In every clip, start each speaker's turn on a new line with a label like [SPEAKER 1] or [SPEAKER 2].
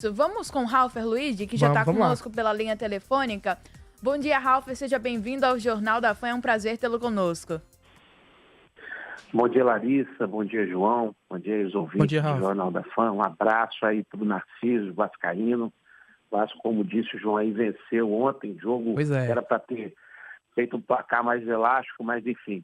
[SPEAKER 1] Vamos com Ralfer Luigi, que já está conosco pela linha telefônica. Bom dia, Ralfer, seja bem-vindo ao Jornal da Fã, é um prazer tê-lo conosco.
[SPEAKER 2] Bom dia, Larissa, bom dia, João, bom dia aos ouvintes do Jornal da Fã, um abraço aí para o Narciso, vascaíno. Vasco, como disse o João aí, venceu ontem, jogo era para ter feito um placar mais elástico, mas enfim,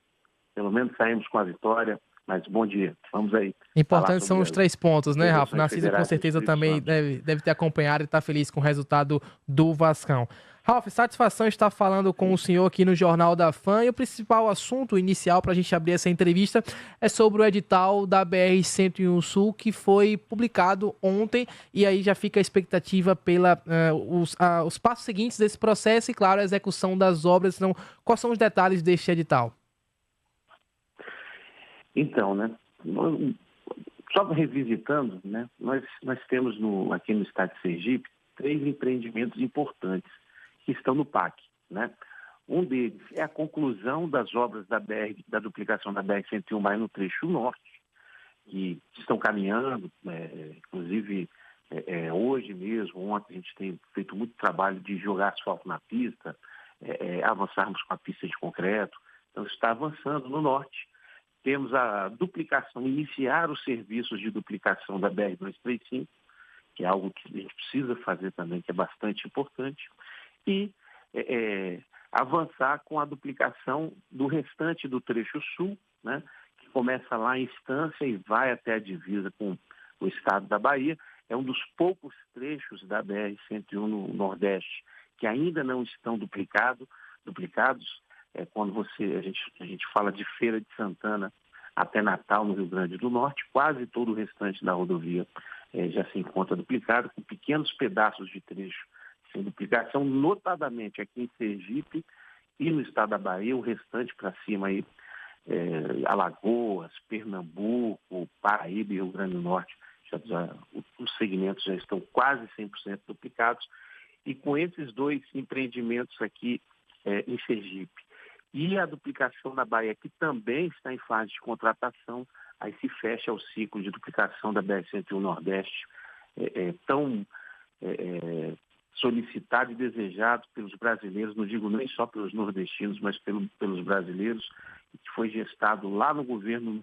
[SPEAKER 2] pelo menos saímos com a vitória. Mas bom dia, vamos aí.
[SPEAKER 3] Importantes são os 3 pontos, né, Rafa? Narciso com certeza também deve ter acompanhado e está feliz com o resultado do Vascão. Ralf, satisfação estar falando com o senhor aqui no Jornal da Fã. E o principal assunto inicial para a gente abrir essa entrevista é sobre o edital da BR-101 Sul, que foi publicado ontem. E aí já fica a expectativa os passos seguintes desse processo e, claro, a execução das obras. Então, quais são os detalhes deste edital?
[SPEAKER 2] Então, né, só revisitando, né, nós temos aqui no estado de Sergipe 3 empreendimentos importantes que estão no PAC, né? Um deles é a conclusão das obras da duplicação da BR-101 mais no trecho norte, que estão caminhando, inclusive hoje mesmo, ontem a gente tem feito muito trabalho de jogar asfalto na pista, avançarmos com a pista de concreto, então está avançando no norte. Temos a duplicação, iniciar os serviços de duplicação da BR-235, que é algo que a gente precisa fazer também, que é bastante importante, e avançar com a duplicação do restante do trecho sul, né, que começa lá em Estância e vai até a divisa com o estado da Bahia. É um dos poucos trechos da BR-101 no Nordeste que ainda não estão duplicados. Quando a gente fala de Feira de Santana até Natal, no Rio Grande do Norte, quase todo o restante da rodovia já se encontra duplicado, com pequenos pedaços de trecho sem duplicação, notadamente aqui em Sergipe e no estado da Bahia, o restante para cima aí, Alagoas, Pernambuco, Paraíba e Rio Grande do Norte, os segmentos já estão quase 100% duplicados, e com esses 2 empreendimentos aqui em Sergipe, e a duplicação na Bahia, que também está em fase de contratação, aí se fecha o ciclo de duplicação da BR-101 Nordeste, tão solicitado e desejado pelos brasileiros, não digo nem só pelos nordestinos, mas pelos brasileiros, que foi gestado lá no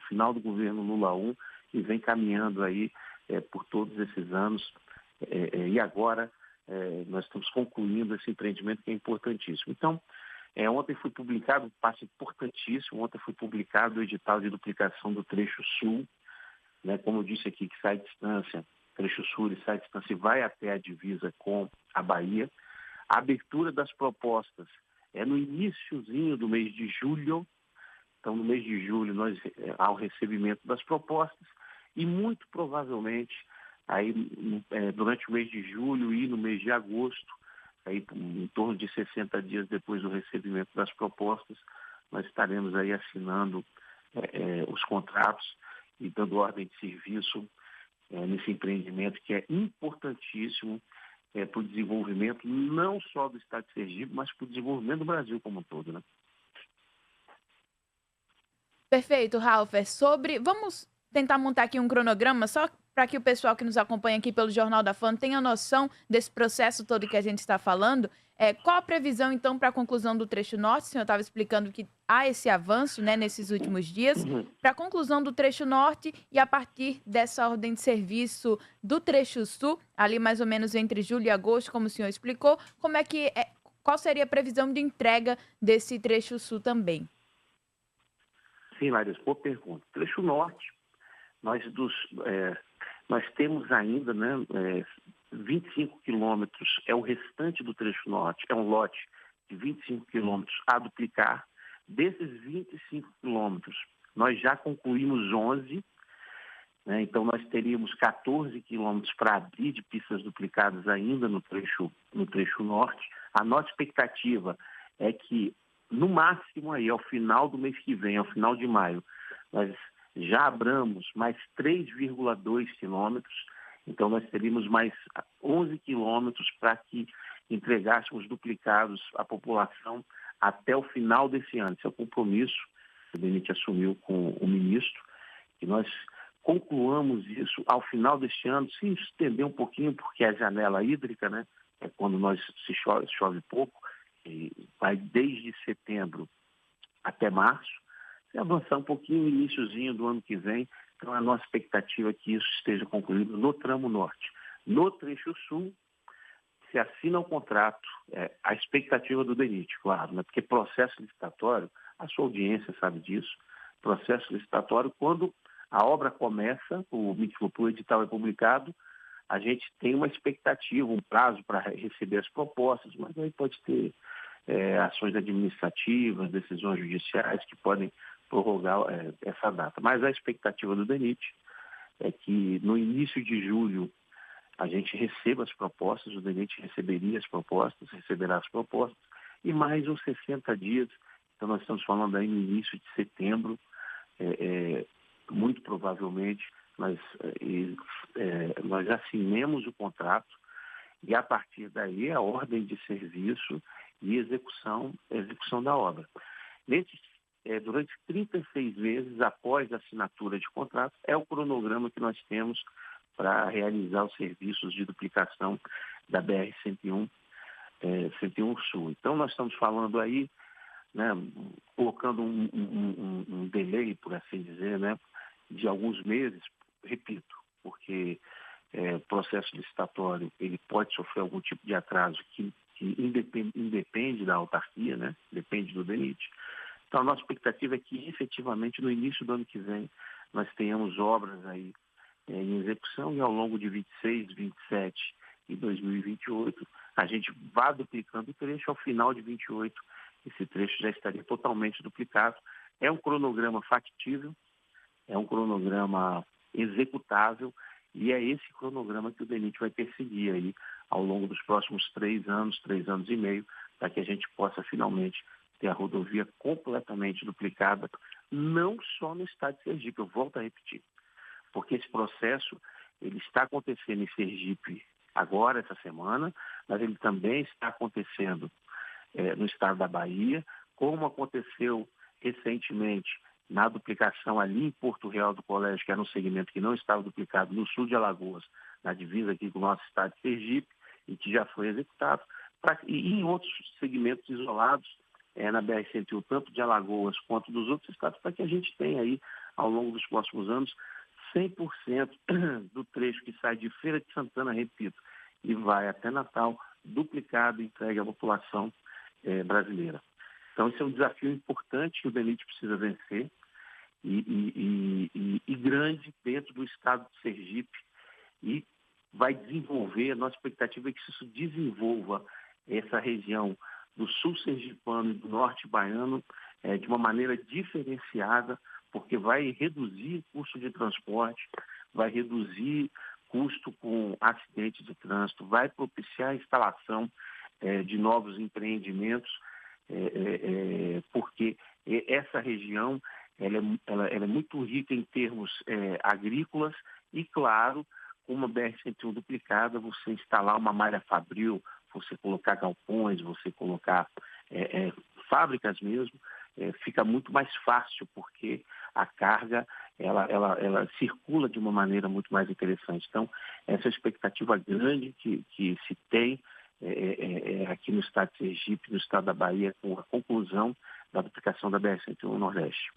[SPEAKER 2] final do governo Lula 1, e vem caminhando aí por todos esses anos, e agora nós estamos concluindo esse empreendimento que é importantíssimo. Então, ontem foi publicado um passo importantíssimo, o edital de duplicação do trecho sul, né, como eu disse aqui, que sai de Estância, trecho sul e sai de Estância e vai até a divisa com a Bahia. A abertura das propostas é no iniciozinho do mês de julho, então no mês de julho há o recebimento das propostas e muito provavelmente aí, durante o mês de julho e no mês de agosto, aí, em torno de 60 dias depois do recebimento das propostas, nós estaremos aí assinando os contratos e dando ordem de serviço nesse empreendimento que é importantíssimo para o desenvolvimento não só do estado de Sergipe, mas para o desenvolvimento do Brasil como um todo, né?
[SPEAKER 1] Perfeito, Ralfer. Vamos tentar montar aqui um cronograma só para que o pessoal que nos acompanha aqui pelo Jornal da Fã tenha noção desse processo todo que a gente está falando. Qual a previsão, então, para a conclusão do trecho norte? O senhor estava explicando que há esse avanço, né, nesses últimos dias. Para a conclusão do trecho norte e a partir dessa ordem de serviço do trecho sul, ali mais ou menos entre julho e agosto, como o senhor explicou, qual seria a previsão de entrega desse trecho sul também?
[SPEAKER 2] Sim, Larissa, boa pergunta. Trecho norte, nós temos ainda, né, 25 quilômetros, é o restante do trecho norte, é um lote de 25 quilômetros a duplicar. Desses 25 quilômetros, nós já concluímos 11, né, então nós teríamos 14 quilômetros para abrir de pistas duplicadas ainda no trecho norte. A nossa expectativa é que, no máximo, aí, ao final do mês que vem, ao final de maio, nós já abramos mais 3,2 quilômetros, então nós teríamos mais 11 quilômetros para que entregássemos duplicados à população até o final desse ano. Esse é o compromisso que o DENIT assumiu com o ministro, que nós concluamos isso ao final deste ano, se estender um pouquinho, porque a janela hídrica, né, é quando se chove pouco, e vai desde setembro até março, se avançar um pouquinho, iniciozinho do ano que vem. Então, a nossa expectativa é que isso esteja concluído no tramo norte. No trecho sul, se assina o contrato, a expectativa do DENIT, claro, né? Porque processo licitatório, a sua audiência sabe disso, processo licitatório, quando a obra começa, o edital é publicado, a gente tem uma expectativa, um prazo para receber as propostas, mas aí pode ter ações administrativas, decisões judiciais que podem prorrogar essa data. Mas a expectativa do DENIT é que no início de julho a gente receba as propostas, o DENIT receberá as propostas, e mais uns 60 dias, então nós estamos falando aí no início de setembro, muito provavelmente nós assinemos o contrato e a partir daí a ordem de serviço e execução da obra. Durante 36 meses após a assinatura de contrato, é o cronograma que nós temos para realizar os serviços de duplicação da BR-101 Sul. Então, nós estamos falando aí, né, colocando um delay, por assim dizer, né, de alguns meses, repito, porque o processo licitatório ele pode sofrer algum tipo de atraso que independe da autarquia, né, depende do DENIT. Então, a nossa expectativa é que, efetivamente, no início do ano que vem, nós tenhamos obras aí em execução e ao longo de 26, 27 e 2028, a gente vá duplicando o trecho. Ao final de 28, esse trecho já estaria totalmente duplicado. É um cronograma factível, é um cronograma executável e é esse cronograma que o DENIT vai perseguir aí ao longo dos próximos 3 anos e meio, para que a gente possa finalmente ter a rodovia completamente duplicada, não só no estado de Sergipe, eu volto a repetir, porque esse processo ele está acontecendo em Sergipe agora, essa semana, mas ele também está acontecendo no estado da Bahia, como aconteceu recentemente na duplicação ali em Porto Real do Colégio, que era um segmento que não estava duplicado no sul de Alagoas, na divisa aqui com o nosso estado de Sergipe, e que já foi executado, e em outros segmentos isolados, na BR-101, tanto de Alagoas quanto dos outros estados, para que a gente tenha aí, ao longo dos próximos anos, 100% do trecho que sai de Feira de Santana, repito, e vai até Natal, duplicado e entregue à população brasileira. Então, esse é um desafio importante que o DENIT precisa vencer e grande dentro do estado de Sergipe, e vai desenvolver, a nossa expectativa é que isso desenvolva essa região do sul sergipano e do norte baiano de uma maneira diferenciada, porque vai reduzir custo de transporte, vai reduzir custo com acidentes de trânsito, vai propiciar a instalação de novos empreendimentos, porque essa região ela é muito rica em termos agrícolas e, claro, com uma BR-101 duplicada, você instalar uma malha fabril, você colocar galpões, você colocar fábricas mesmo, fica muito mais fácil, porque a carga ela circula de uma maneira muito mais interessante. Então, essa expectativa grande que se tem aqui no estado de Sergipe, no estado da Bahia, com a conclusão da duplicação da BR-101 Nordeste.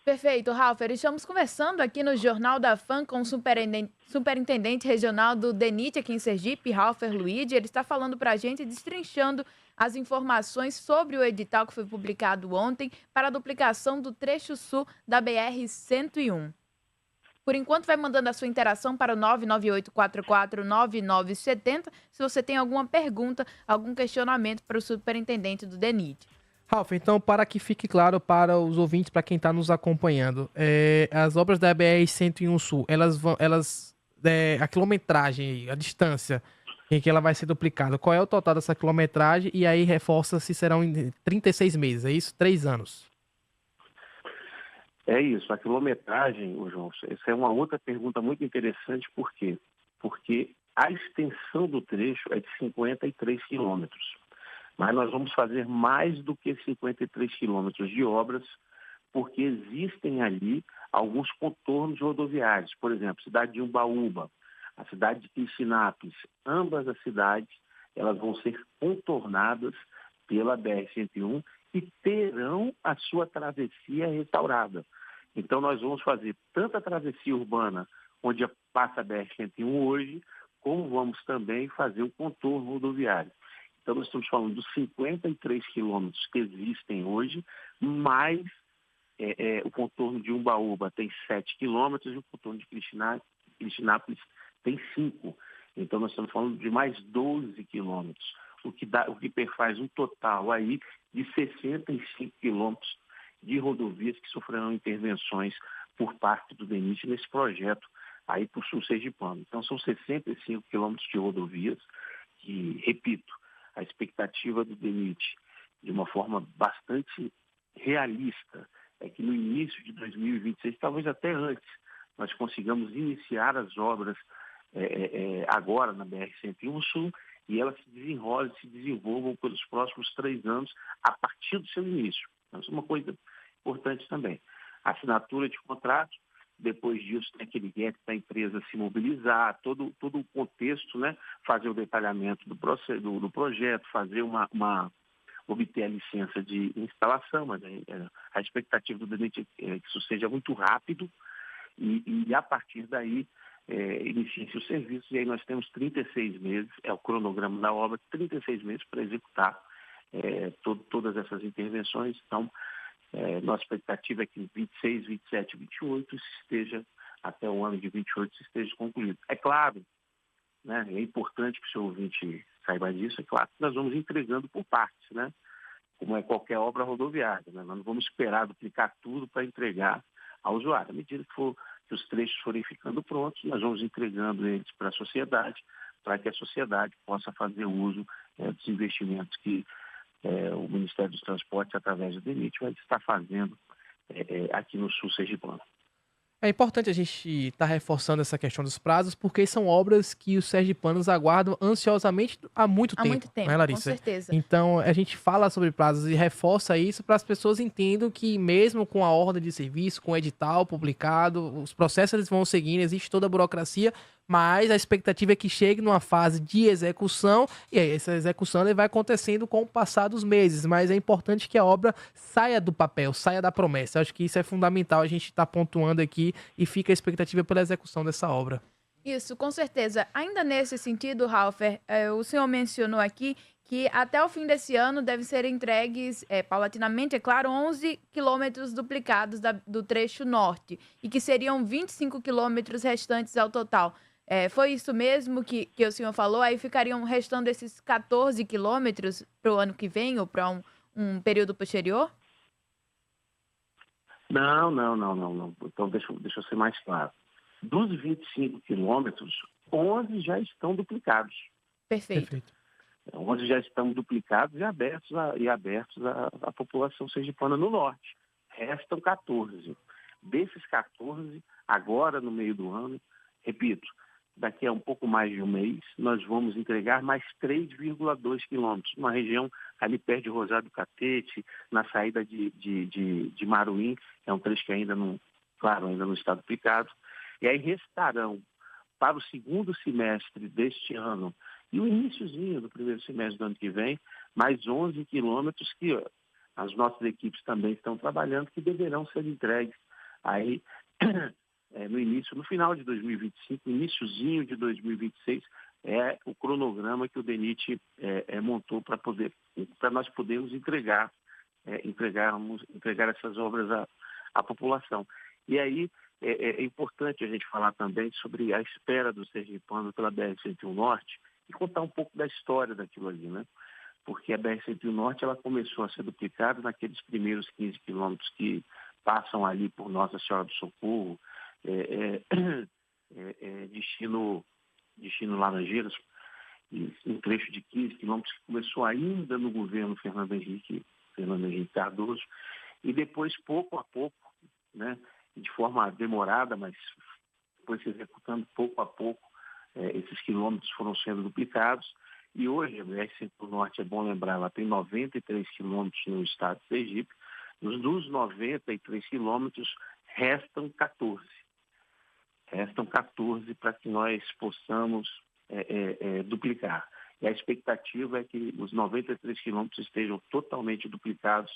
[SPEAKER 1] Perfeito, Ralfer. Estamos conversando aqui no Jornal da FAM com o superintendente regional do DENIT aqui em Sergipe, Ralfer Luigi. Ele está falando para a gente, destrinchando as informações sobre o edital que foi publicado ontem para a duplicação do trecho sul da BR-101. Por enquanto, vai mandando a sua interação para o 998449970, se você tem alguma pergunta, algum questionamento para o superintendente do DENIT.
[SPEAKER 3] Ralf, então, para que fique claro para os ouvintes, para quem está nos acompanhando, as obras da BR-101 Sul, a quilometragem, a distância em que ela vai ser duplicada, qual é o total dessa quilometragem? E aí reforça se serão em 36 meses, é isso? 3 anos.
[SPEAKER 2] É isso, a quilometragem, João, essa é uma outra pergunta muito interessante, por quê? Porque a extensão do trecho é de 53 quilômetros. Mas nós vamos fazer mais do que 53 quilômetros de obras, porque existem ali alguns contornos rodoviários, por exemplo, cidade de Umbaúba, a cidade de Quixinópolis, ambas as cidades elas vão ser contornadas pela BR-101 e terão a sua travessia restaurada. Então nós vamos fazer tanto a travessia urbana, onde passa a BR-101 hoje, como vamos também fazer o contorno rodoviário. Então nós estamos falando dos 53 quilômetros que existem hoje, mais o contorno de Umbaúba tem 7 quilômetros e o contorno de Quixinópolis tem 5. Então nós estamos falando de mais 12 quilômetros, o que perfaz um total aí de 65 quilômetros de rodovias que sofrerão intervenções por parte do DENIT nesse projeto aí para o sul sergipano. Então são 65 quilômetros de rodovias que, repito, a expectativa do DENIT, de uma forma bastante realista, é que no início de 2026, talvez até antes, nós consigamos iniciar as obras agora na BR-101 Sul e elas se desenrolem, se desenvolvam pelos próximos 3 anos a partir do seu início. Então, isso é uma coisa importante também. A assinatura de contrato, depois disso tem aquele gap da empresa se mobilizar, todo o contexto, né? Fazer o detalhamento do projeto, fazer obter a licença de instalação, mas a expectativa do DENIT é que isso seja muito rápido e a partir daí inicia-se o serviço e aí nós temos 36 meses, é o cronograma da obra, 36 meses para executar todas essas intervenções. Então, nossa expectativa é que em 26, 27, 28 esteja, até o ano de 28, esteja concluído. É claro, né, é importante que o seu ouvinte saiba disso, é claro que nós vamos entregando por partes, né? Como é qualquer obra rodoviária, né? Nós não vamos esperar duplicar tudo para entregar ao usuário. À medida que os trechos forem ficando prontos, nós vamos entregando eles para a sociedade, para que a sociedade possa fazer uso dos investimentos que o Ministério dos Transportes, através do DENIT, vai estar fazendo aqui no sul sergipano.
[SPEAKER 3] É importante a gente estar reforçando essa questão dos prazos, porque são obras que os sergipanos aguardam ansiosamente há muito tempo, né, Larissa?
[SPEAKER 1] Com certeza.
[SPEAKER 3] Então, a gente fala sobre prazos e reforça isso para as pessoas entendam que mesmo com a ordem de serviço, com o edital publicado, os processos eles vão seguindo, existe toda a burocracia, mas a expectativa é que chegue numa fase de execução e aí essa execução ele vai acontecendo com o passar dos meses, mas é importante que a obra saia do papel, saia da promessa. Eu acho que isso é fundamental, a gente está pontuando aqui e fica a expectativa pela execução dessa obra.
[SPEAKER 1] Isso, com certeza. Ainda nesse sentido, Raufer, o senhor mencionou aqui que até o fim desse ano devem ser entregues, paulatinamente, é claro, 11 quilômetros duplicados do trecho norte e que seriam 25 quilômetros restantes ao total. Foi isso mesmo que o senhor falou? Aí ficariam restando esses 14 quilômetros para o ano que vem ou para um período posterior?
[SPEAKER 2] Não. Então, deixa eu ser mais claro. Dos 25 quilômetros, 11 já estão duplicados.
[SPEAKER 1] Perfeito.
[SPEAKER 2] 11 já estão duplicados e abertos à população sergipana no norte. Restam 14. Desses 14, agora no meio do ano, repito, daqui a um pouco mais de um mês, nós vamos entregar mais 3,2 quilômetros, uma região ali perto de Rosário do Catete, na saída de Maruim, é um trecho que ainda não está duplicado. E aí restarão para o segundo semestre deste ano e o iniciozinho do primeiro semestre do ano que vem, mais 11 quilômetros que as nossas equipes também estão trabalhando, que deverão ser entregues aí no final de 2025, iniciozinho de 2026, é o cronograma que o DENIT montou para nós podermos entregar essas obras à população. E aí é importante a gente falar também sobre a espera do sergipano pela BR-101 Norte e contar um pouco da história daquilo ali, né? Porque a BR-101 Norte ela começou a ser duplicada naqueles primeiros 15 quilômetros que passam ali por Nossa Senhora do Socorro, destino Laranjeiras, um trecho de 15 quilômetros que começou ainda no governo Fernando Henrique Cardoso, e depois, pouco a pouco, né, de forma demorada, mas foi se executando pouco a pouco, esses quilômetros foram sendo duplicados, e hoje a BR-101 Norte, é bom lembrar, ela tem 93 quilômetros no estado de Sergipe. Dos 93 quilômetros, restam 14. Restam 14 para que nós possamos duplicar. E a expectativa é que os 93 quilômetros estejam totalmente duplicados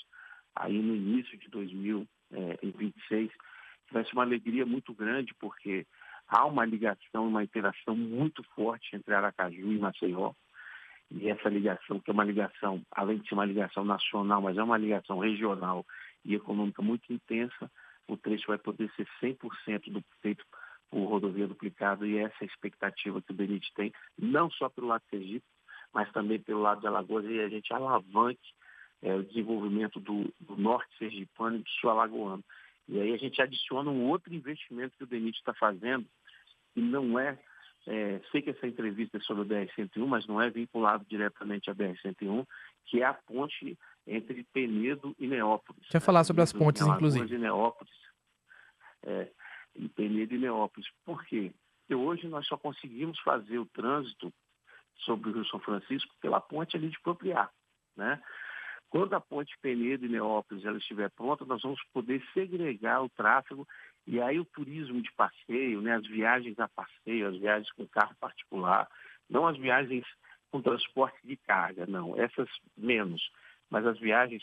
[SPEAKER 2] aí no início de 2026. Vai ser uma alegria muito grande, porque há uma ligação, uma interação muito forte entre Aracaju e Maceió. E essa ligação, que é uma ligação, além de ser uma ligação nacional, mas é uma ligação regional e econômica muito intensa, o trecho vai poder ser 100% feito por rodovia duplicada, e essa é a expectativa que o DENIT tem, não só pelo lado de Sergipe, mas também pelo lado de Alagoas, e a gente alavanque o desenvolvimento do norte sergipano e do sul alagoano. E aí a gente adiciona um outro investimento que o DENIT está fazendo, e não sei que essa entrevista é sobre o BR-101, mas não é vinculado diretamente à BR-101, que é a ponte entre Penedo e Neópolis.
[SPEAKER 3] Deixa eu falar sobre as pontes, inclusive.
[SPEAKER 2] E Neópolis. Em Penedo e Neópolis. Por quê? Porque hoje nós só conseguimos fazer o trânsito sobre o Rio São Francisco pela ponte ali de Propriá, né? Quando a ponte Penedo e Neópolis ela estiver pronta, nós vamos poder segregar o tráfego, e aí o turismo de passeio, né, as viagens a passeio, as viagens com carro particular, não as viagens com transporte de carga, não, essas menos, mas as viagens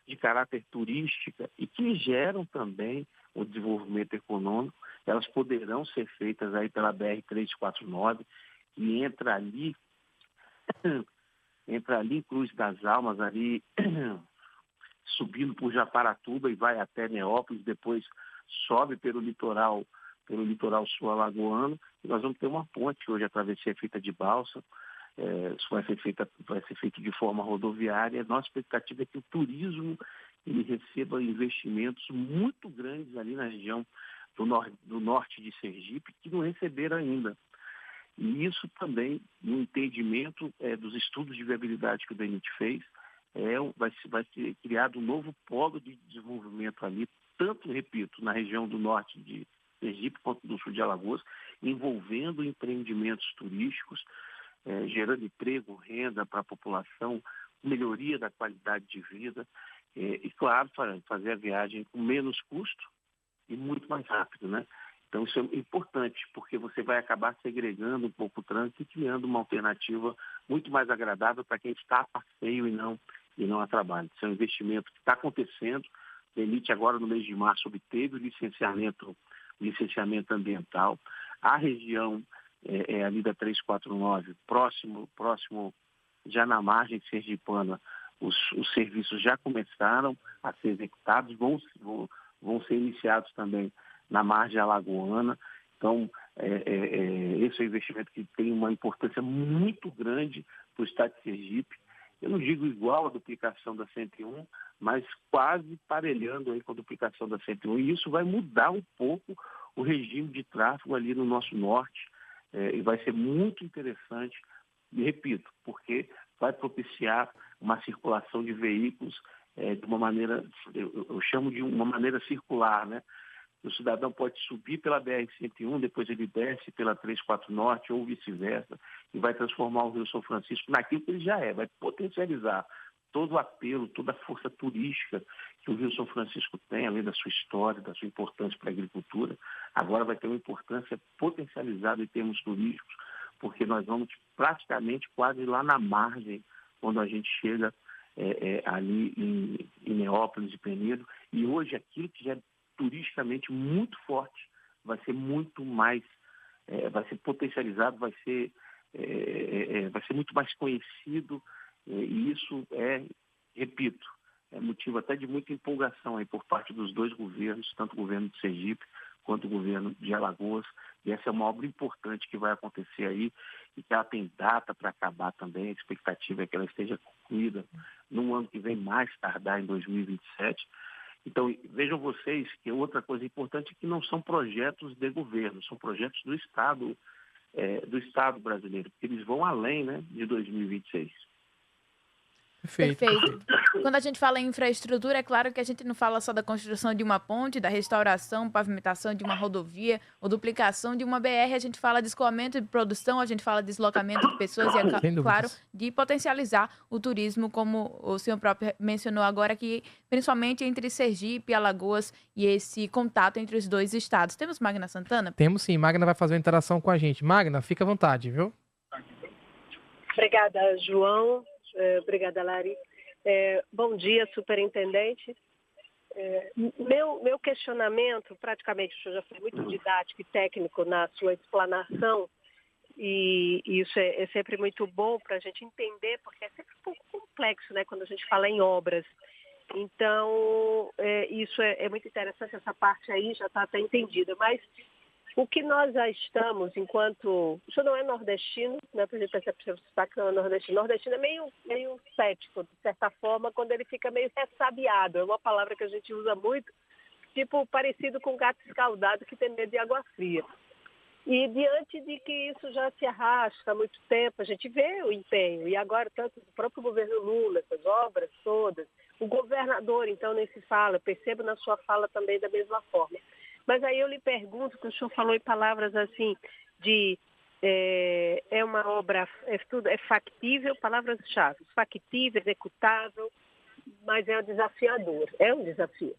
[SPEAKER 2] de caráter turística e que geram também o desenvolvimento econômico, elas poderão ser feitas aí pela BR-349, que entra ali em Cruz das Almas, ali subindo por Japaratuba e vai até Neópolis, depois sobe pelo litoral sul alagoano, e nós vamos ter uma ponte hoje, a travessia feita de balsa, isso vai ser feito de forma rodoviária. Nossa expectativa é que o turismo ele receba investimentos muito grandes ali na região do norte de Sergipe, que não receberam ainda. E isso também, no entendimento dos estudos de viabilidade que o DENIT fez, vai ser criado um novo polo de desenvolvimento ali, tanto, repito, na região do norte de Sergipe quanto do sul de Alagoas, envolvendo empreendimentos turísticos, gerando emprego, renda para a população, melhoria da qualidade de vida e, claro, fazer a viagem com menos custo e muito mais rápido, né? Então, isso é importante, porque você vai acabar segregando um pouco o trânsito e criando uma alternativa muito mais agradável para quem está a passeio e não a trabalho. Isso é um investimento que está acontecendo. O DENIT agora, no mês de março, obteve o licenciamento ambiental. A região ali da 349, próximo já na margem sergipana, os serviços já começaram a ser executados, vão ser iniciados também na margem alagoana. Então, esse é um investimento que tem uma importância muito grande para o estado de Sergipe. Eu não digo igual à duplicação da 101, mas quase parelhando aí com a duplicação da 101. E isso vai mudar um pouco o regime de tráfego ali no nosso norte. E vai ser muito interessante, e repito, porque vai propiciar uma circulação de veículos de uma maneira, eu chamo de uma maneira circular, né? O cidadão pode subir pela BR-101, depois ele desce pela 34 Norte ou vice-versa, e vai transformar o Rio São Francisco naquilo que ele já vai potencializar todo o apelo, toda a força turística que o Rio São Francisco tem, além da sua história, da sua importância para a agricultura. Agora vai ter uma importância potencializada em termos turísticos, porque nós vamos praticamente quase lá na margem, quando a gente chega ali em Neópolis e Penedo, e hoje aquilo que já é turisticamente muito forte vai ser muito mais, vai ser potencializado, vai ser muito mais conhecido, e isso repito, é motivo até de muita empolgação aí por parte dos dois governos, tanto o governo de Sergipe quanto o governo de Alagoas, e essa é uma obra importante que vai acontecer aí, e que ela tem data para acabar também. A expectativa é que ela esteja concluída no ano que vem, mais tardar em 2027. Então, vejam vocês que outra coisa importante é que não são projetos de governo, são projetos do Estado brasileiro, porque eles vão além, né, de 2026.
[SPEAKER 1] Perfeito. Quando a gente fala em infraestrutura, é claro que a gente não fala só da construção de uma ponte, da restauração, pavimentação de uma rodovia ou duplicação de uma BR, a gente fala de escoamento de produção, a gente fala de deslocamento de pessoas e, claro, de potencializar o turismo, como o senhor próprio mencionou agora, que principalmente entre Sergipe, Alagoas e esse contato entre os dois estados. Temos Magna Santana?
[SPEAKER 3] Temos sim, Magna vai fazer uma interação com a gente. Magna, fica à vontade, viu?
[SPEAKER 4] Obrigada, João. Obrigada, Lari. Bom dia, superintendente. Meu questionamento, praticamente, o senhor já foi muito didático e técnico na sua explanação, e isso é sempre muito bom para a gente entender, porque é sempre um pouco complexo, né, quando a gente fala em obras. Então, isso é muito interessante, essa parte aí já está até entendida, mas o que nós já estamos, enquanto... O senhor não é nordestino, né? Por exemplo, você que não é nordestino. Nordestino é meio cético, de certa forma, quando ele fica meio ressabiado. É uma palavra que a gente usa muito, tipo parecido com gato escaldado que tem medo de água fria. E diante de que isso já se arrasta há muito tempo, a gente vê o empenho. E agora, tanto do próprio governo Lula, essas obras todas, o governador, então, nem se fala. Eu percebo na sua fala também da mesma forma. Mas aí eu lhe pergunto, que o senhor falou em palavras assim, é uma obra, é factível, palavras-chave, factível, executável, mas é desafiador, é um desafio.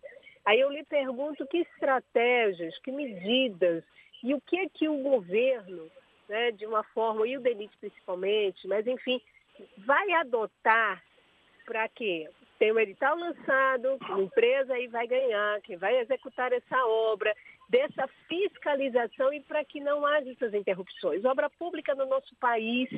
[SPEAKER 4] Aí eu lhe pergunto que estratégias, que medidas, e o que é que o governo, né, de uma forma, e o DENIT principalmente, mas enfim, vai adotar para quê? Tem um edital lançado, uma empresa aí vai ganhar, quem vai executar essa obra, dessa fiscalização e para que não haja essas interrupções. Obra pública no nosso país,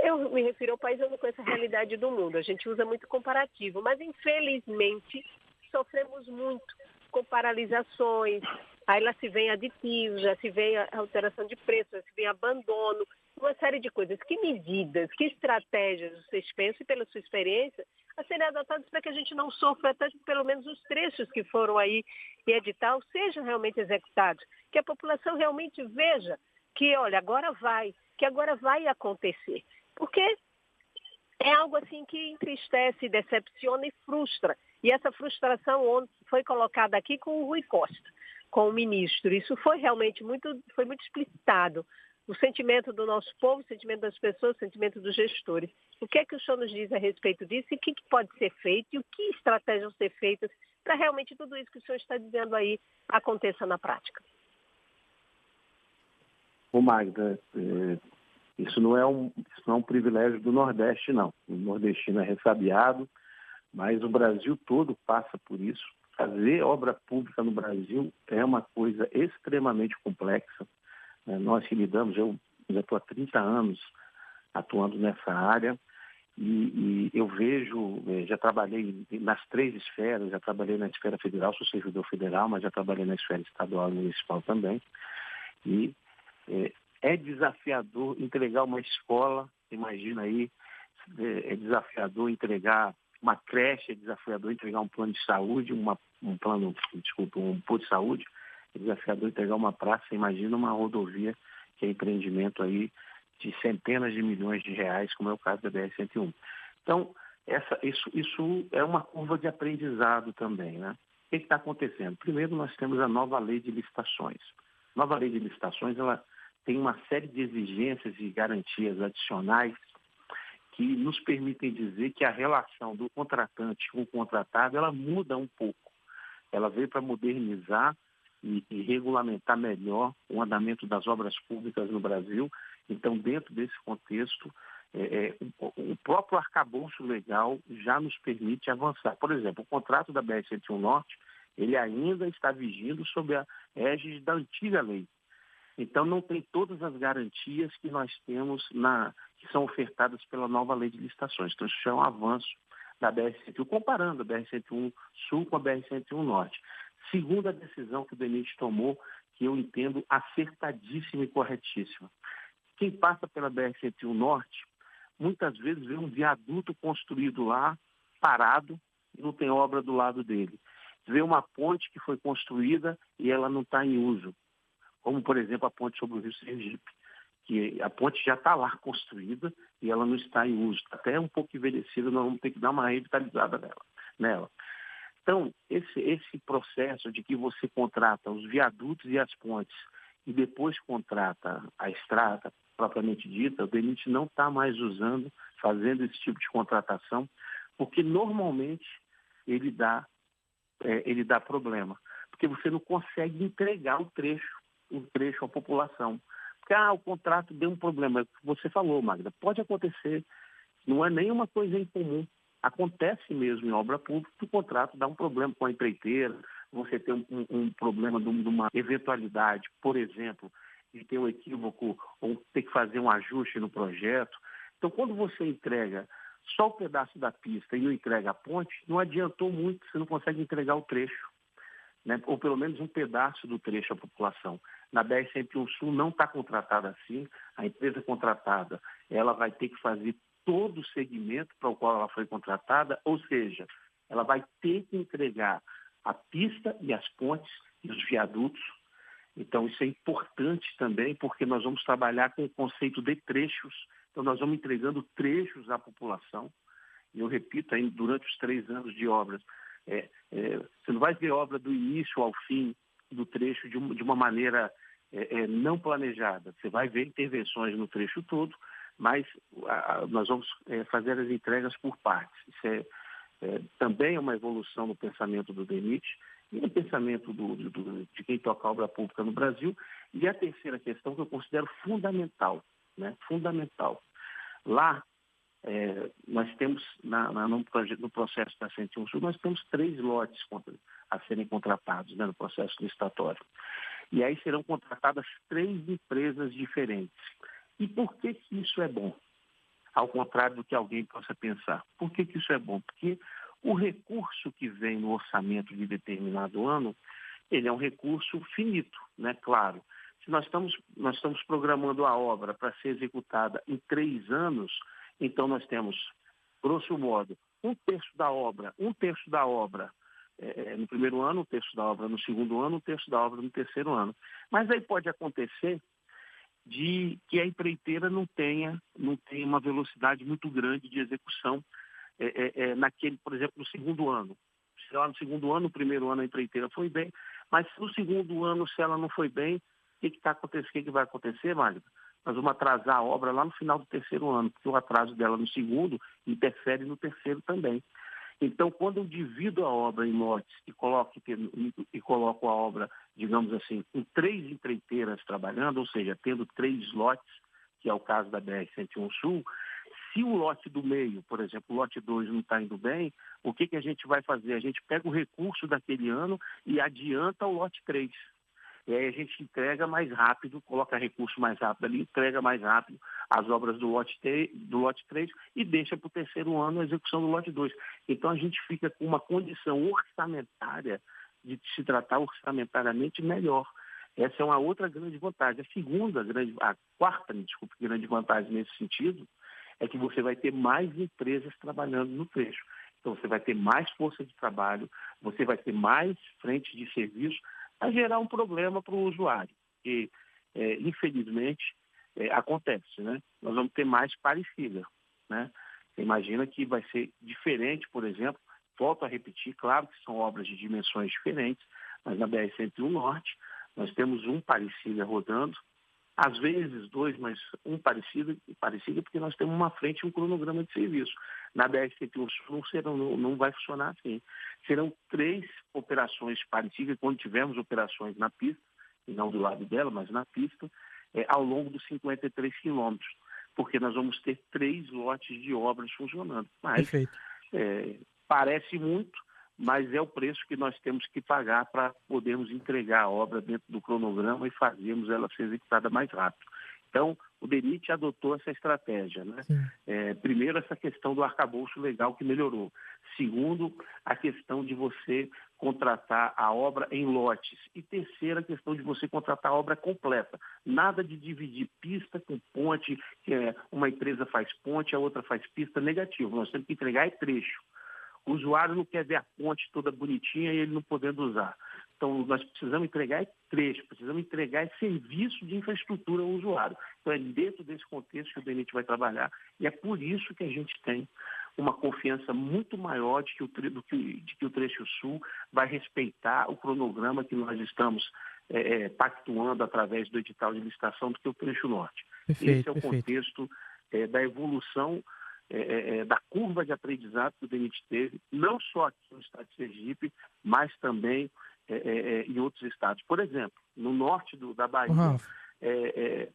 [SPEAKER 4] eu me refiro ao país, eu não conheço a realidade do mundo, a gente usa muito comparativo, mas infelizmente sofremos muito com paralisações, aí lá se vem aditivos, já se vem a alteração de preço, já se vem abandono, uma série de coisas. Que medidas, que estratégias vocês pensam, e pela sua experiência, a serem adotadas para que a gente não sofra, até pelo menos os trechos que foram aí em edital sejam realmente executados, que a população realmente veja que, olha, agora vai acontecer. Porque é algo assim que entristece, decepciona e frustra. E essa frustração foi colocada aqui com o Rui Costa, com o ministro. Isso foi realmente muito explicitado. O sentimento do nosso povo, o sentimento das pessoas, o sentimento dos gestores. O que é que o senhor nos diz a respeito disso e o que pode ser feito e o que estratégias vão ser feitas para realmente tudo isso que o senhor está dizendo aí aconteça na prática?
[SPEAKER 2] Ô Magda, isso não é um privilégio do Nordeste, não. O nordestino é ressabiado, mas o Brasil todo passa por isso. Fazer obra pública no Brasil é uma coisa extremamente complexa. Nós que lidamos, eu já estou há 30 anos atuando nessa área e eu vejo, já trabalhei nas 3 esferas, já trabalhei na esfera federal, sou servidor federal, mas já trabalhei na esfera estadual e municipal também. E é desafiador entregar uma escola, imagina aí, é desafiador entregar uma creche, é desafiador entregar um plano de saúde, um posto de saúde, é desafiador entregar uma praça, imagina uma rodovia que é empreendimento aí de centenas de milhões de reais, como é o caso da BR-101. Então, isso é uma curva de aprendizado também, né? O que está acontecendo? Primeiro, nós temos a nova lei de licitações. A nova lei de licitações, ela tem uma série de exigências e garantias adicionais que nos permitem dizer que a relação do contratante com o contratado, ela muda um pouco. Ela veio para modernizar e regulamentar melhor o andamento das obras públicas no Brasil. Então, dentro desse contexto, o próprio arcabouço legal já nos permite avançar. Por exemplo, o contrato da BR-101 Norte, ele ainda está vigindo sob a égide da antiga lei. Então, não tem todas as garantias que nós temos que são ofertadas pela nova lei de licitações. Então, isso já é um avanço da BR-101, comparando a BR-101 Sul com a BR-101 Norte. Segunda decisão que o DENIT tomou, que eu entendo acertadíssima e corretíssima. Quem passa pela BR-101 Norte, muitas vezes vê um viaduto construído lá, parado, e não tem obra do lado dele. Vê uma ponte que foi construída e ela não está em uso, como, por exemplo, a ponte sobre o Rio Sergipe. que a ponte já está lá construída e ela não está em uso, está até um pouco envelhecida, nós vamos ter que dar uma revitalizada nela. Então, esse processo de que você contrata os viadutos e as pontes e depois contrata a estrada propriamente dita, o DENIT não está mais fazendo esse tipo de contratação, porque normalmente ele dá problema, porque você não consegue entregar um trecho à população. Porque o contrato deu um problema. Você falou, Magda, pode acontecer, não é nenhuma coisa incomum. Acontece mesmo em obra pública que o contrato dá um problema com a empreiteira, você tem um problema de uma eventualidade, por exemplo, de ter um equívoco ou ter que fazer um ajuste no projeto. Então, quando você entrega só o pedaço da pista e não entrega a ponte, não adiantou muito, você não consegue entregar o trecho, né? Ou pelo menos um pedaço do trecho à população. Na BR-101 Sul não está contratada assim, a empresa contratada ela vai ter que fazer todo o segmento para o qual ela foi contratada, ou seja, ela vai ter que entregar a pista e as pontes e os viadutos. Então, isso é importante também, porque nós vamos trabalhar com o conceito de trechos. Então, nós vamos entregando trechos à população. E eu repito, aí, durante os 3 anos de obras, você não vai ver obra do início ao fim do trecho de uma maneira não planejada. Você vai ver intervenções no trecho todo, mas nós vamos fazer as entregas por partes. Isso também é uma evolução no pensamento do DENIT e no pensamento de quem toca a obra pública no Brasil. E a terceira questão que eu considero fundamental, né? Fundamental. Lá, nós temos, no processo da 101 Sul, nós temos 3 lotes a serem contratados, né, no processo licitatório. E aí serão contratadas 3 empresas diferentes. E por que isso é bom? Ao contrário do que alguém possa pensar. Por que isso é bom? Porque o recurso que vem no orçamento de determinado ano, ele é um recurso finito, né? Claro. Se nós estamos programando a obra para ser executada em 3 anos, então nós temos, grosso modo, um terço da obra no primeiro ano, um terço da obra no segundo ano, um terço da obra no terceiro ano. Mas aí pode acontecer de que a empreiteira não tenha uma velocidade muito grande de execução naquele, por exemplo, no segundo ano. Se lá no segundo ano, no primeiro ano a empreiteira foi bem, mas no segundo ano, se ela não foi bem, o que vai acontecer, Magda? Nós vamos atrasar a obra lá no final do terceiro ano, porque o atraso dela no segundo interfere no terceiro também. Então, quando eu divido a obra em lotes e coloco a obra, digamos assim, com 3 empreiteiras trabalhando, ou seja, tendo 3 lotes, que é o caso da BR-101 Sul, se o lote do meio, por exemplo, o lote 2 não está indo bem, o que a gente vai fazer? A gente pega o recurso daquele ano e adianta o lote 3. E aí a gente entrega mais rápido, coloca recurso mais rápido ali, entrega mais rápido as obras do lote 3 e deixa para o terceiro ano a execução do lote 2. Então a gente fica com uma condição orçamentária de se tratar orçamentariamente melhor. Essa é uma outra grande vantagem. A quarta grande vantagem nesse sentido é que você vai ter mais empresas trabalhando no trecho. Então você vai ter mais força de trabalho, você vai ter mais frente de serviço, a gerar um problema para o usuário, que infelizmente acontece, né? Nós vamos ter mais parecida, né? Você imagina que vai ser diferente, por exemplo, volto a repetir, claro que são obras de dimensões diferentes, mas na BR-101 Norte nós temos um parecida rodando, às vezes 2, mas um parecido porque nós temos uma frente e um cronograma de serviço. Na BR-101 Sul não vai funcionar assim. Serão 3 operações parecidas, quando tivermos operações na pista, e não do lado dela, mas na pista, ao longo dos 53 quilômetros, porque nós vamos ter 3 lotes de obras funcionando. Mas parece muito, mas é o preço que nós temos que pagar para podermos entregar a obra dentro do cronograma e fazermos ela ser executada mais rápido. Então, o DENIT adotou essa estratégia, né? Primeiro, essa questão do arcabouço legal que melhorou. Segundo, a questão de você contratar a obra em lotes. E terceira, a questão de você contratar a obra completa. Nada de dividir pista com ponte, que uma empresa faz ponte, a outra faz pista, negativo. Nós temos que entregar trecho. O usuário não quer ver a ponte toda bonitinha e ele não podendo usar. Então, nós precisamos entregar trecho, precisamos entregar serviço de infraestrutura ao usuário. Então, é dentro desse contexto que o DENIT vai trabalhar e é por isso que a gente tem uma confiança muito maior de que o trecho sul vai respeitar o cronograma que nós estamos pactuando através do edital de licitação do que o trecho norte. Esse é o contexto da evolução da curva de aprendizado que o DENIT teve, não só aqui no estado de Sergipe, mas também em outros estados. Por exemplo, no norte da Bahia,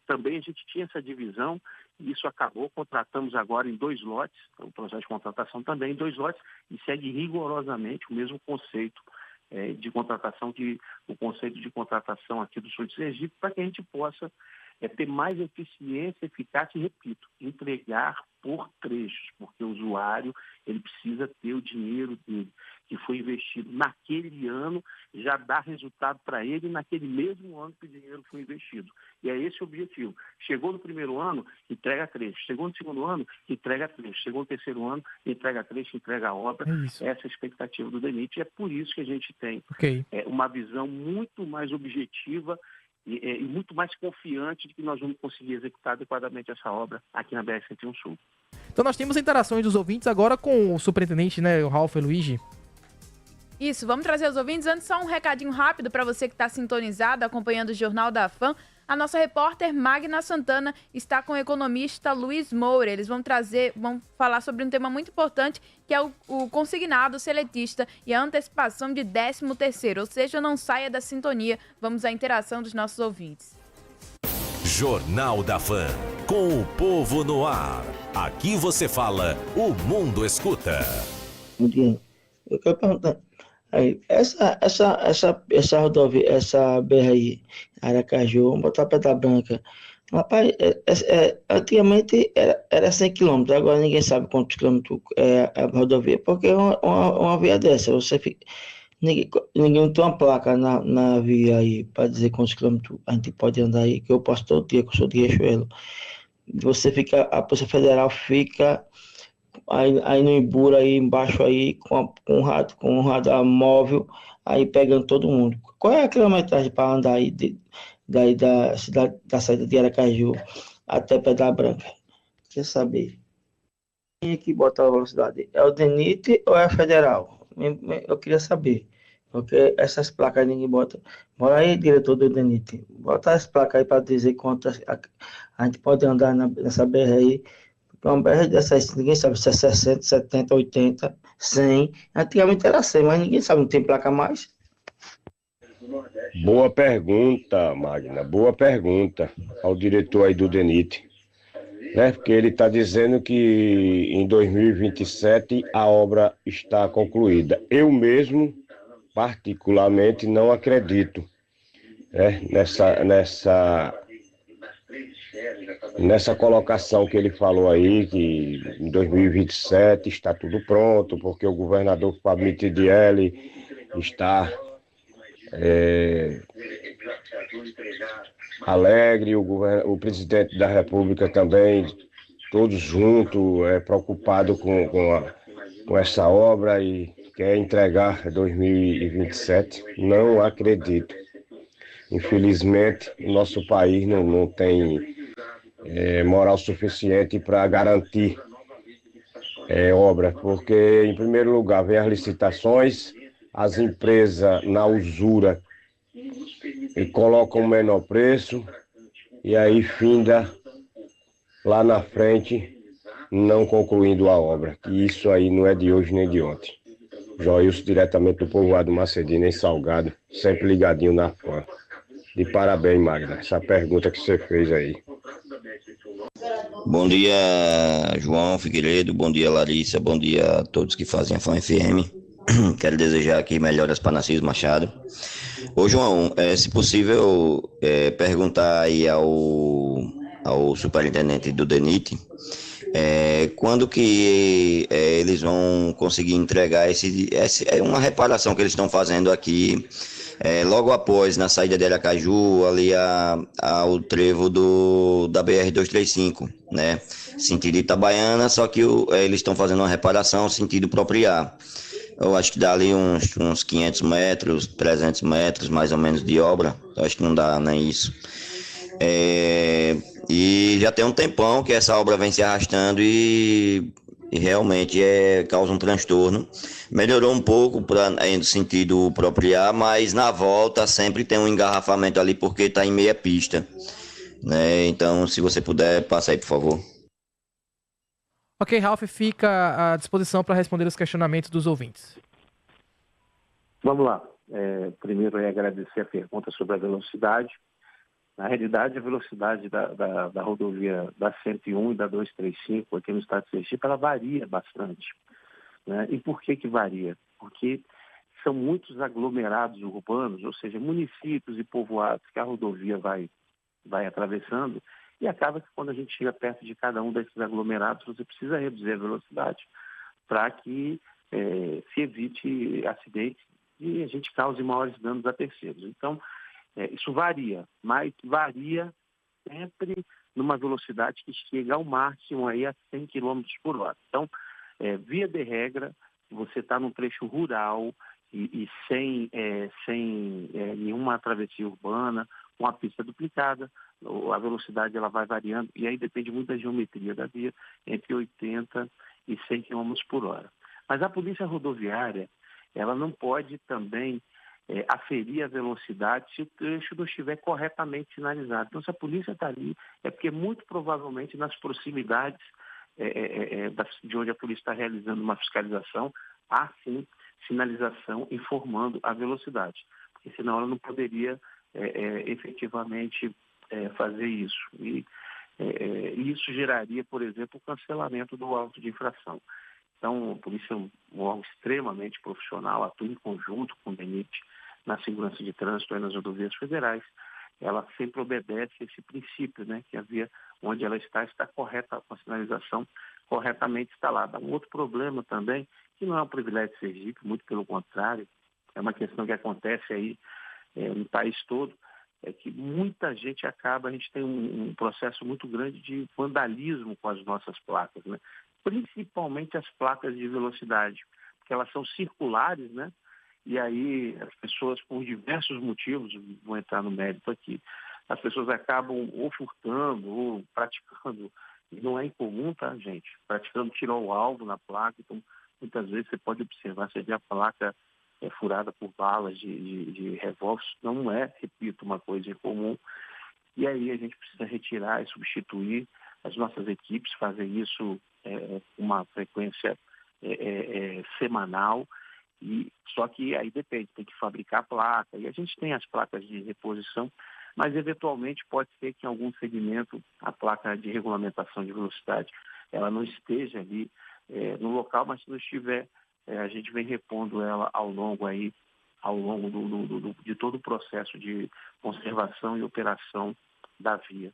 [SPEAKER 2] também a gente tinha essa divisão e isso acabou, contratamos agora em 2 lotes, o processo de contratação também em 2 lotes, e segue rigorosamente o mesmo conceito de contratação, o conceito de contratação aqui do sul de Sergipe, para que a gente possa ter mais eficiência, eficácia e, repito, entregar por trechos, porque o usuário ele precisa ter o dinheiro dele que foi investido naquele ano, já dá resultado para ele naquele mesmo ano que o dinheiro foi investido. E é esse o objetivo. Chegou no primeiro ano, entrega trecho. Chegou no segundo ano, entrega trecho. Chegou no terceiro ano, entrega trecho, entrega a obra. Essa é a expectativa do DENIT e é por isso que a gente tem uma visão muito mais objetiva e muito mais confiante de que nós vamos conseguir executar adequadamente essa obra aqui na BR-101 Sul.
[SPEAKER 3] Então nós temos interações dos ouvintes agora com o superintendente, né, o Ralf Luigi.
[SPEAKER 1] Isso, vamos trazer os ouvintes. Antes, só um recadinho rápido para você que está sintonizado, acompanhando o Jornal da Fã. A nossa repórter Magna Santana está com o economista Luiz Moura. Eles vão falar sobre um tema muito importante, que é o consignado seletista e a antecipação de 13º. Ou seja, não saia da sintonia. Vamos à interação dos nossos ouvintes.
[SPEAKER 5] Jornal da Fã, com o povo no ar. Aqui você fala, o mundo escuta.
[SPEAKER 6] Bom dia. Eu quero perguntar. Aí, essa rodovia, essa BR aí, Aracaju, vamos botar a Pedra Branca. Rapaz, antigamente era 100 km, agora ninguém sabe quantos quilômetros é a rodovia, porque é uma via dessa, ninguém tem uma placa na via aí para dizer quantos quilômetros a gente pode andar aí, que eu posso todo dia, que eu sou de Riachuelo. A Polícia Federal fica aí no Ibura, aí embaixo aí, com um radar móvel, aí pegando todo mundo. Qual é a quilometragem para andar aí daí da saída de Aracaju até Pedra Branca? Quer saber? Quem é que bota a velocidade? É o DENIT ou é a Federal? Eu queria saber. Porque essas placas ninguém bota. Bora aí, diretor do DENIT. Bota as placas aí para dizer quantas a gente pode andar nessa BR aí. Uma BR dessas, ninguém sabe se é 60, 70, 80, 100. Antigamente era 100, mas ninguém sabe, não tem placa mais.
[SPEAKER 7] Boa pergunta, Magna. Boa pergunta ao diretor aí do DENIT. Né? Porque ele está dizendo que em 2027 a obra está concluída. Eu mesmo, particularmente, não acredito nessa colocação que ele falou aí, que em 2027 está tudo pronto, porque o governador Fábio Mitidielli está alegre, o presidente da República também, todos juntos, preocupado com essa obra e quer entregar 2027. Não acredito. Infelizmente, o nosso país não tem moral suficiente para garantir obra, porque, em primeiro lugar, vem as licitações, as empresas na usura e colocam o menor preço, e aí finda lá na frente, não concluindo a obra. Que isso aí não é de hoje nem de ontem. Joilson, diretamente do povoado Macedina, em Salgado, sempre ligadinho na Fã. De parabéns, Magna, essa pergunta que você fez aí.
[SPEAKER 8] Bom dia, João Figueiredo, bom dia, Larissa, bom dia a todos que fazem a Fã FM. Quero desejar aqui melhoras para Narciso Machado. Ô, João, se possível, perguntar aí ao superintendente do DENIT, quando que eles vão conseguir entregar uma reparação que eles estão fazendo aqui, logo após, na saída de Aracaju, ali ao trevo da BR-235, né? Sentido Itabaiana, só que eles estão fazendo uma reparação sentido Propriar. Eu acho que dá ali uns 500 metros, 300 metros mais ou menos de obra. Eu acho que não dá nem isso. E já tem um tempão que essa obra vem se arrastando e realmente causa um transtorno. Melhorou um pouco no sentido propriar, mas na volta sempre tem um engarrafamento ali porque está em meia pista, né? Então, se você puder, passa aí, por favor.
[SPEAKER 3] Ok, Ralf, fica à disposição para responder os questionamentos dos ouvintes.
[SPEAKER 2] Vamos lá. Primeiro é agradecer a pergunta sobre a velocidade. Na realidade, a velocidade da rodovia da 101 e da 235 aqui no estado de Sergipe, ela varia bastante, né? E por que varia? Porque são muitos aglomerados urbanos, ou seja, municípios e povoados que a rodovia vai atravessando, e acaba que quando a gente chega perto de cada um desses aglomerados, você precisa reduzir a velocidade para que se evite acidentes e a gente cause maiores danos a terceiros. Então, isso varia, mas varia sempre numa velocidade que chega ao máximo aí a 100 km por hora. Então, via de regra, você está num trecho rural e sem nenhuma travessia urbana, com a pista duplicada, a velocidade ela vai variando, e aí depende muito da geometria da via, entre 80 e 100 km por hora. Mas a polícia rodoviária, ela não pode também aferir a velocidade se o trecho não estiver corretamente sinalizado. Então, se a polícia está ali, é porque muito provavelmente nas proximidades de onde a polícia está realizando uma fiscalização, há sim sinalização informando a velocidade, porque senão ela não poderia efetivamente fazer isso. E isso geraria, por exemplo, o cancelamento do auto de infração. Então, a polícia é um órgão extremamente profissional, atua em conjunto com o DENIT na segurança de trânsito e nas rodovias federais. Ela sempre obedece esse princípio, né, que a via onde ela está correta, com a sinalização corretamente instalada. Um outro problema também, que não é um privilégio de Sergipe, muito pelo contrário, é uma questão que acontece aí no país todo, é que muita gente a gente tem um processo muito grande de vandalismo com as nossas placas, né? Principalmente as placas de velocidade, porque elas são circulares, né? E aí as pessoas, por diversos motivos, vou entrar no mérito aqui, as pessoas acabam ou furtando ou praticando, e não é incomum, tá, gente? Praticando tirar o alvo na placa. Então, muitas vezes você pode observar, você vê a placa furada por balas de revólver, não é, repito, uma coisa incomum. E aí a gente precisa retirar e substituir. As nossas equipes fazem isso com uma frequência semanal, e só que aí depende, tem que fabricar a placa, e a gente tem as placas de reposição, mas eventualmente pode ser que em algum segmento a placa de regulamentação de velocidade ela não esteja ali no local, mas se não estiver, a gente vem repondo ela ao longo de todo o processo de conservação e operação da via.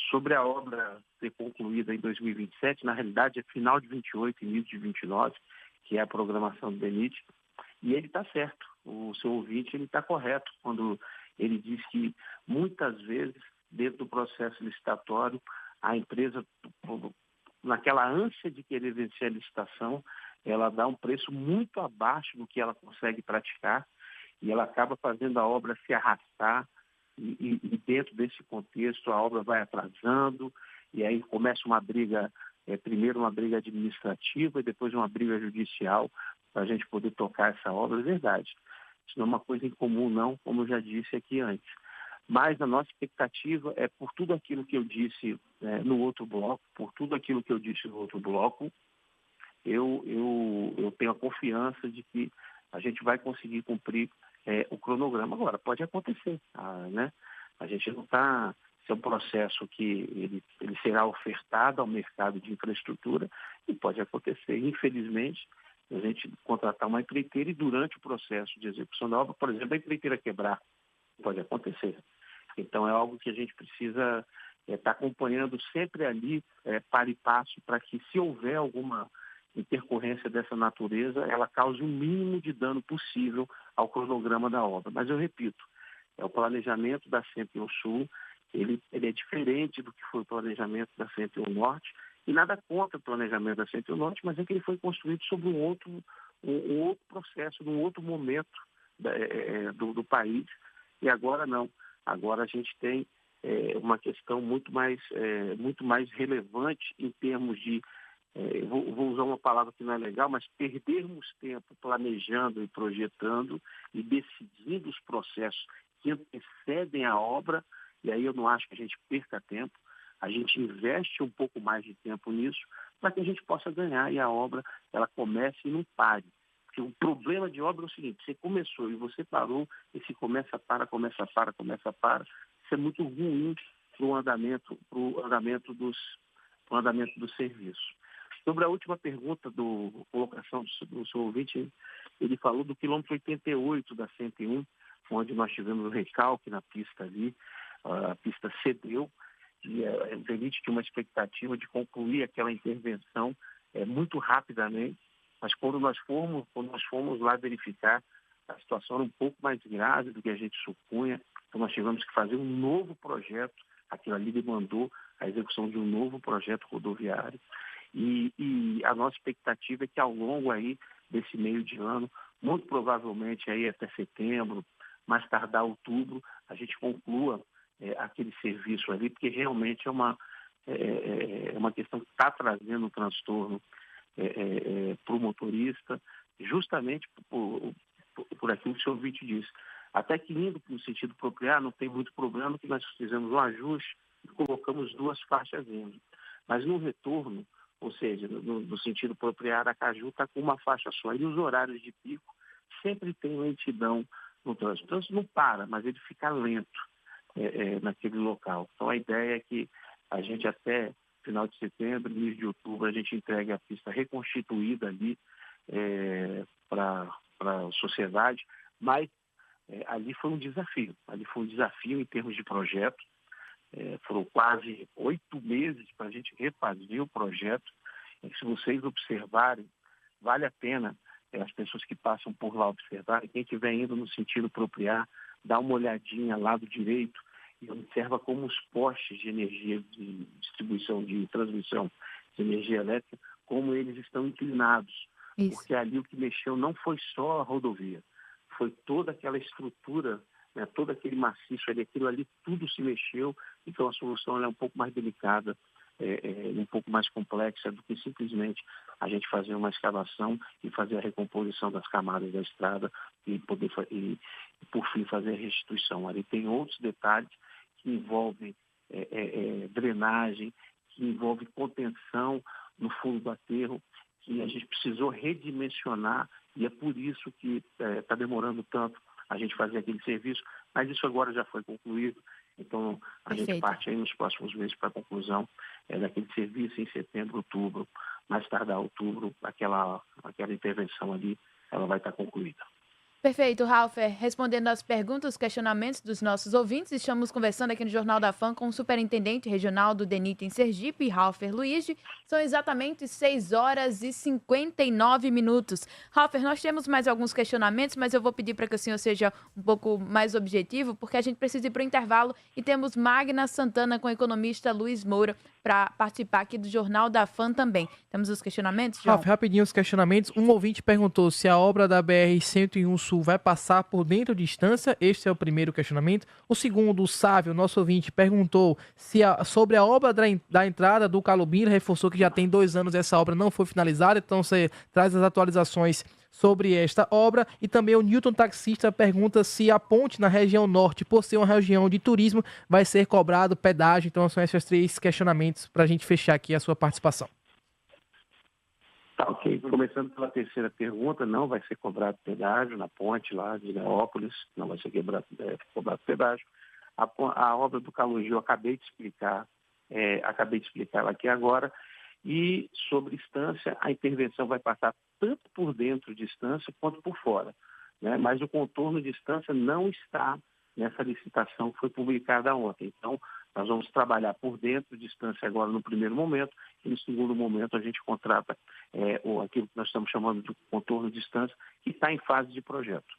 [SPEAKER 2] Sobre a obra ser concluída em 2027, na realidade é final de 28 e início de 29, que é a programação do DENIT, e ele está certo, o seu ouvinte ele está correto quando ele diz que muitas vezes, dentro do processo licitatório, a empresa, naquela ânsia de querer vencer a licitação, ela dá um preço muito abaixo do que ela consegue praticar, e ela acaba fazendo a obra se arrastar, e dentro desse contexto a obra vai atrasando, e aí começa uma briga, primeiro uma briga administrativa e depois uma briga judicial para a gente poder tocar essa obra. É verdade, isso não é uma coisa incomum não, como eu já disse aqui antes. Mas a nossa expectativa é, por tudo aquilo que eu disse no outro bloco, eu tenho a confiança de que a gente vai conseguir cumprir o cronograma. Agora, pode acontecer, né? A gente não está... Esse é um processo que ele será ofertado ao mercado de infraestrutura e pode acontecer, infelizmente, a gente contratar uma empreiteira e durante o processo de execução da obra, por exemplo, a empreiteira quebrar, pode acontecer. Então, é algo que a gente precisa estar acompanhando sempre ali, para e passo, para que, se houver alguma intercorrência dessa natureza, ela cause o mínimo de dano possível ao cronograma da obra. Mas eu repito, o planejamento da 101 Sul, ele é diferente do que foi o planejamento da 101 Norte, e nada contra o planejamento da 101 Norte, mas é que ele foi construído sobre um um outro processo, num outro momento do país, e agora não. Agora a gente tem uma questão muito mais relevante em termos de, vou usar uma palavra que não é legal, mas perdermos tempo planejando e projetando e decidindo os processos que antecedem a obra, e aí eu não acho que a gente perca tempo, a gente investe um pouco mais de tempo nisso para que a gente possa ganhar e a obra ela comece e não pare. Porque o problema de obra é o seguinte, você começou e você parou, esse começa, para, isso é muito ruim para o andamento do serviço. Sobre a última pergunta colocação do seu ouvinte, ele falou do quilômetro 88 da 101, onde nós tivemos o recalque na pista ali, a pista cedeu, e o DENIT tinha uma expectativa de concluir aquela intervenção muito rapidamente, mas quando nós fomos lá verificar, a situação era um pouco mais grave do que a gente supunha, então nós tivemos que fazer um novo projeto, aquilo ali demandou a execução de um novo projeto rodoviário, e a nossa expectativa é que ao longo aí desse meio de ano, muito provavelmente aí até setembro, mais tardar outubro, a gente conclua aquele serviço ali, porque realmente é uma questão que está trazendo um transtorno para o motorista, justamente por aquilo que o seu ouvinte disse. Até que indo no sentido apropriar, não tem muito problema, que nós fizemos um ajuste e colocamos 2 faixas indo. Mas no retorno, ou seja, no sentido apropriar, Aracaju está com uma faixa só. E os horários de pico sempre tem lentidão no trânsito. O trânsito não para, mas ele fica lento naquele local. Então a ideia é que a gente até final de setembro, início de outubro, a gente entregue a pista reconstituída ali para a sociedade, mas ali foi um desafio. Ali foi um desafio em termos de projeto. Foram quase 8 meses para a gente refazer o projeto. E se vocês observarem, vale a pena as pessoas que passam por lá observarem. Quem estiver indo no sentido apropriar, dá uma olhadinha lá do direito e observa como os postes de energia, de distribuição, de transmissão de energia elétrica, como eles estão inclinados. Isso. Porque ali o que mexeu não foi só a rodovia, foi toda aquela estrutura, né, todo aquele maciço ali, aquilo ali tudo se mexeu, então a solução é um pouco mais delicada, um pouco mais complexa do que simplesmente a gente fazer uma escavação e fazer a recomposição das camadas da estrada e poder por fim fazer a restituição. Ali tem outros detalhes que envolvem drenagem, que envolvem contenção no fundo do aterro, que a gente precisou redimensionar e é por isso que está demorando tanto a gente fazer aquele serviço, mas isso agora já foi concluído, então a gente parte aí nos próximos meses para a conclusão daquele serviço em setembro, outubro, mais tardar outubro, aquela intervenção ali, ela vai estar concluída.
[SPEAKER 1] Perfeito, Ralf. Respondendo às perguntas, questionamentos dos nossos ouvintes, estamos conversando aqui no Jornal da Fã com o superintendente regional do DENIT em Sergipe, Ralf Luigi. São exatamente 6 horas e 59 minutos. Ralf, nós temos mais alguns questionamentos, mas eu vou pedir para que o senhor seja um pouco mais objetivo, porque a gente precisa ir para o intervalo e temos Magna Santana com o economista Luiz Moura para participar aqui do Jornal da Fã também. Temos os questionamentos, João?
[SPEAKER 3] Ralf, rapidinho os questionamentos. Um ouvinte perguntou se a obra da BR-101 Sul vai passar por dentro de Estância. Este é o primeiro questionamento. O segundo, o Sávio, nosso ouvinte, perguntou sobre a obra da entrada do Calubim. Ele reforçou que já tem 2 anos essa obra não foi finalizada, então você traz as atualizações sobre esta obra. E também o Newton Taxista pergunta se a ponte na região norte, por ser uma região de turismo, vai ser cobrado pedágio. Então são esses 3 questionamentos para a gente fechar aqui a sua participação.
[SPEAKER 2] Tá, ok. Começando pela terceira pergunta, não vai ser cobrado pedágio na ponte lá de Leópolis, não vai ser cobrado pedágio. A obra do Calugil, acabei de explicar ela aqui agora. E sobre Estância, a intervenção vai passar tanto por dentro de Estância quanto por fora, né? Mas o contorno de Estância não está nessa licitação que foi publicada ontem. Então, nós vamos trabalhar por dentro de Estância agora no primeiro momento e no segundo momento a gente contrata aquilo que nós estamos chamando de contorno de Estância, que está em fase de projeto.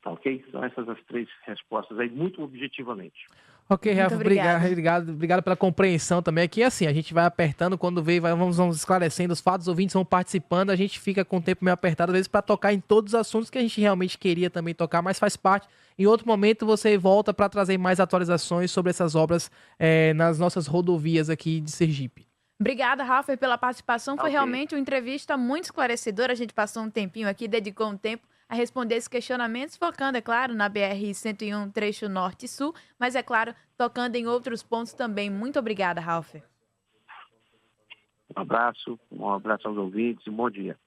[SPEAKER 2] Tá ok? São essas as 3 respostas aí, muito objetivamente.
[SPEAKER 3] Ok, Rafa, obrigado pela compreensão também. Aqui, assim, a gente vai apertando, quando vem, vamos esclarecendo os fatos, os ouvintes vão participando, a gente fica com o tempo meio apertado, às vezes, para tocar em todos os assuntos que a gente realmente queria também tocar, mas faz parte. Em outro momento, você volta para trazer mais atualizações sobre essas obras nas nossas rodovias aqui de Sergipe.
[SPEAKER 1] Obrigada, Rafa, pela participação. Foi realmente uma entrevista muito esclarecedora. A gente passou um tempinho aqui, dedicou um tempo a responder esses questionamentos, focando, é claro, na BR-101, trecho norte e sul, mas, é claro, tocando em outros pontos também. Muito obrigada, Rafa.
[SPEAKER 2] Um abraço aos ouvintes e um bom dia.